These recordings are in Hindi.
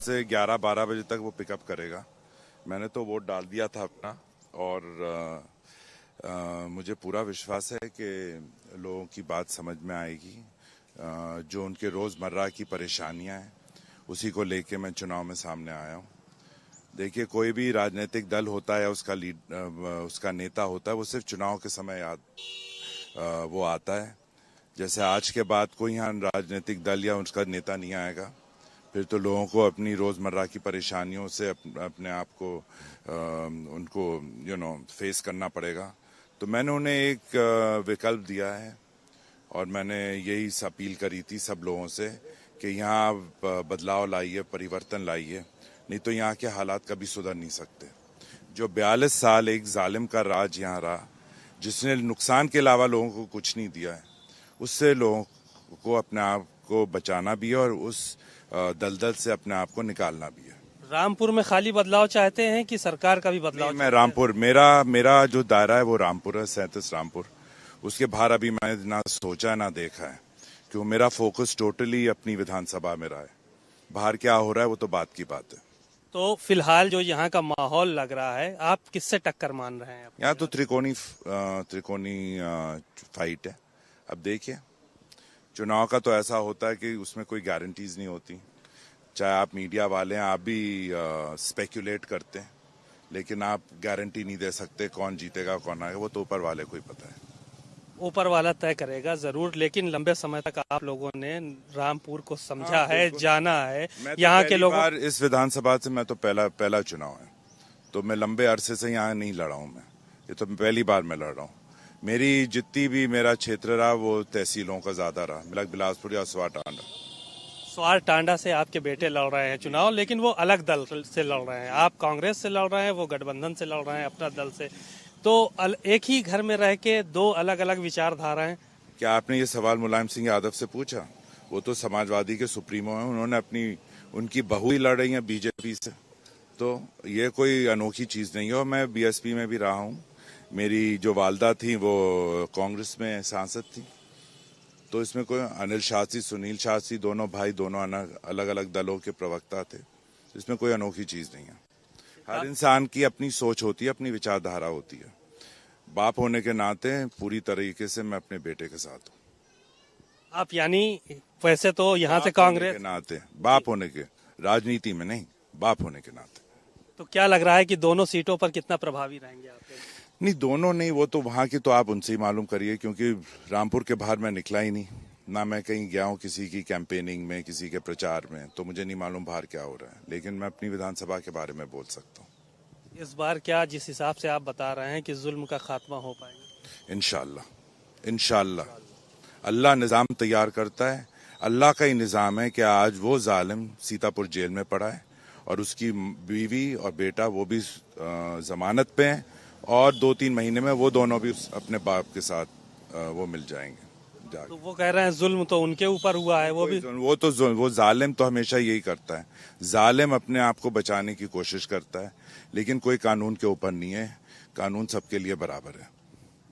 से 11-12 बजे तक वो पिकअप करेगा। मैंने तो वोट डाल दिया था अपना और मुझे पूरा विश्वास है कि लोगों की बात समझ में आएगी। जो उनके रोज़मर्रा की परेशानियां हैं उसी को लेके मैं चुनाव में सामने आया हूं। देखिए, कोई भी राजनीतिक दल होता है, उसका नेता होता है, वो सिर्फ चुनाव के समय वो आता है। जैसे आज के बाद कोई यहाँ राजनीतिक दल या उसका नेता नहीं आएगा, फिर तो लोगों को अपनी रोज़मर्रा की परेशानियों से अपने आप को उनको फेस करना पड़ेगा। तो मैंने उन्हें एक विकल्प दिया है और मैंने यही अपील करी थी सब लोगों से कि यहाँ बदलाव लाइए, परिवर्तन लाइए, नहीं तो यहाँ के हालात कभी सुधर नहीं सकते। जो 42 साल एक जालिम का राज यहाँ रहा, जिसने नुकसान के अलावा लोगों को कुछ नहीं दिया है, उससे लोगों को अपने आप को बचाना भी है और उस दलदल से अपने आप को निकालना भी है। रामपुर में खाली बदलाव चाहते हैं कि सरकार का भी बदलाव? मैं रामपुर, मेरा जो दायरा है वो रामपुर है, 37 रामपुर। उसके बाहर अभी मैंने ना सोचा ना देखा है, क्यों मेरा फोकस टोटली अपनी विधानसभा में रहा है। बाहर क्या हो रहा है वो तो बात की बात है। तो फिलहाल जो यहाँ का माहौल लग रहा है, आप किससे टक्कर मान रहे हैं? यहाँ तो त्रिकोणी फाइट है। अब देखिए, चुनाव का तो ऐसा होता है कि उसमें कोई गारंटीज नहीं होती। चाहे आप मीडिया वाले हैं, आप भी स्पेक्यूलेट करते हैं, लेकिन आप गारंटी नहीं दे सकते कौन जीतेगा कौन आएगा। वो तो ऊपर वाले को ही पता है। ऊपर वाला तय करेगा जरूर, लेकिन लंबे समय तक आप लोगों ने रामपुर को समझा है, जाना है। यहाँ के लोगों, इस विधानसभा से मैं तो पहला चुनाव है, तो मैं लंबे अरसे से यहाँ नहीं लड़ा हूँ। मैं ये तो पहली बार मैं लड़ रहा हूँ। मेरी जितनी भी मेरा क्षेत्र रहा वो तहसीलों का ज्यादा रहा, मिला बिलासपुर या स्वार टांडा से आपके बेटे लड़ रहे हैं चुनाव, लेकिन वो अलग दल से लड़ रहे हैं। आप कांग्रेस से लड़ रहे हैं, वो गठबंधन से लड़ रहे हैं अपना दल से। तो एक ही घर में रह के दो अलग अलग विचारधाराएं। क्या आपने ये सवाल मुलायम सिंह यादव से पूछा? वो तो समाजवादी के सुप्रीमो हैं, उन्होंने उनकी बहू ही लड़ रही है बीजेपी से। तो ये कोई अनोखी चीज नहीं है। और मैं बीएसपी में भी रहा हूँ। मेरी जो वालदा थी वो कांग्रेस में सांसद थी। तो इसमें कोई अनिल शास्त्री, सुनील शास्त्री, दोनों भाई, दोनों अलग अलग दलों के प्रवक्ता थे। इसमें कोई अनोखी चीज नहीं है। हर इंसान की अपनी सोच होती है, अपनी विचारधारा होती है। बाप होने के नाते पूरी तरीके से मैं अपने बेटे के साथ हूँ। आप यानी वैसे तो यहाँ से कांग्रेस के नाते, बाप होने के, राजनीति में नहीं, बाप होने के नाते। तो क्या लग रहा है कि दोनों सीटों पर कितना प्रभावी रहेंगे आप? नहीं, दोनों नहीं, वो तो वहां की तो आप उनसे ही मालूम करिए, क्योंकि रामपुर के बाहर मैं निकला ही नहीं, ना मैं कहीं गया हूँ किसी की कैंपेनिंग में, किसी के प्रचार में, तो मुझे नहीं मालूम बाहर क्या हो रहा है। लेकिन मैं अपनी विधानसभा के बारे में बोल सकता हूँ। इस बार क्या जिस हिसाब से आप बता रहे हैं कि जुल्म का खात्मा हो पाएगा? इंशाल्लाह अल्लाह निज़ाम तैयार करता है। अल्लाह का ही निज़ाम है कि आज वो जालिम सीतापुर जेल में पड़ा है और उसकी बीवी और बेटा वो भी जमानत पे हैं, और 2-3 महीने में वो दोनों भी अपने बाप के साथ वो मिल जाएंगे। तो वो कह रहे हैं जुल्म तो उनके ऊपर हुआ है। वो जालिम तो हमेशा यही करता है। जालिम अपने आप को बचाने की कोशिश करता है, लेकिन कोई कानून के ऊपर नहीं है। कानून सबके लिए बराबर है।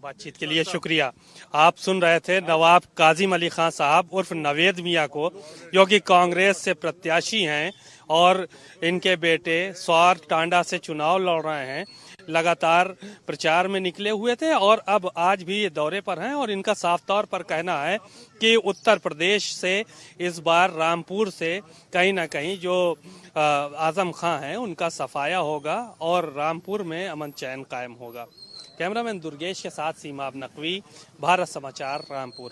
बातचीत के लिए शुक्रिया। आप सुन रहे थे नवाब काजिम अली खान साहब उर्फ नवेद मियां को, जो कि कांग्रेस से प्रत्याशी हैं और इनके बेटे स्वार टांडा से चुनाव लड़ रहे हैं। लगातार प्रचार में निकले हुए थे और अब आज भी ये दौरे पर हैं और इनका साफ तौर पर कहना है कि उत्तर प्रदेश से इस बार रामपुर से कहीं ना कहीं जो आजम खां हैं उनका सफाया होगा और रामपुर में अमन चैन कायम होगा। कैमरामैन दुर्गेश के साथ सीमा नकवी, भारत समाचार, रामपुर।